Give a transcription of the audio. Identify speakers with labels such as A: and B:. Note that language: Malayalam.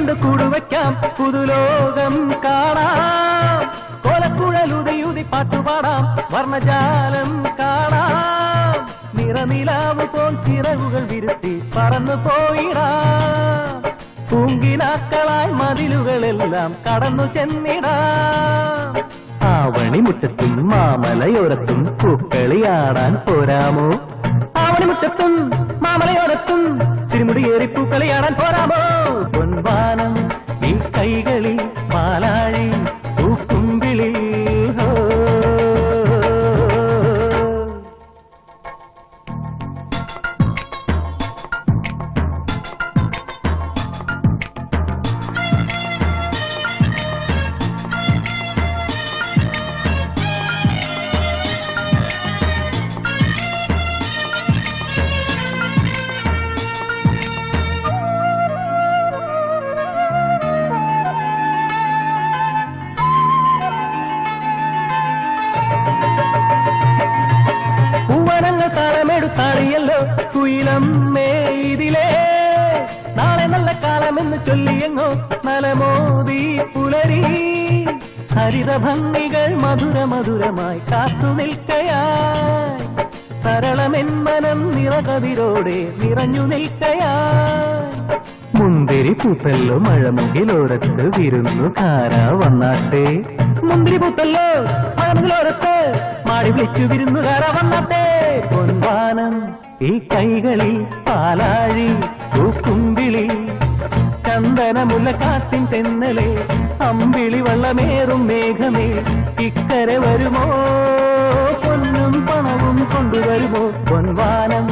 A: കൊണ്ട് കൂടുവയ്ക്കാം പുതുലോകം കാണാം കോലക്കുഴലുതിയുതി പാട്ടുപാടാം വർണ്ണജാലം കാണാം നിറനിലാവ് പോൽ ചിറകുകൾ വിരുത്തി പറന്നു പോയിടാം പൂങ്കിനാക്കളായി മതിലുകളെല്ലാം കടന്നു ചെന്നിടാം ആവണിമുറ്റത്തും മാമലയോരത്തും പൂക്കളിയാടാൻ പോരാമോ ആവണിമുറ്റത്തും മാമലയോരത്തും തിരുമുടിയേറി പൂക്കളിയാടാൻ പോരാമോ പൊൻവാനം ഈ കൈകളിൽ മാലാഴി പൂക്കുമ്പിളിൽ താളമെടുത്താളിയല്ലോ കുയിലമ്മേ ഇതിലേ നാളെ നല്ല കാലമെന്ന് ചൊല്ലിയെങ്ങോ നലമോദി പുലരി ഹരിതഭംഗികൾ മധുരമധുരമായി കാത്തു നിൽക്കയായി സരളമെന്മനം നിറകതിരോടെ നിറഞ്ഞു നിൽക്കയായി മുന്തിരി പൂത്തല്ലോ മഴമുകിലോരത്ത് വിരുന്നുകാരാ വന്നാട്ടെ മുന്തിരി പൂത്തല്ലോ മഴമുകിലോരത്ത് മാടി വിളിച്ചു വിരുന്നുകാരാ വന്നാട്ടെ പൊൻവാനം ഈ കൈകളിൽ പാലാഴി പൂക്കുമ്പിളി ചന്ദനമുല്ല കാത്തിൻ തെന്നലെ അമ്പിളി വള്ളമേറും മേഘമേ ഇക്കരെ വരുമോ പൊന്നും പണവും കൊണ്ടുവരുമോ പൊൻവാനം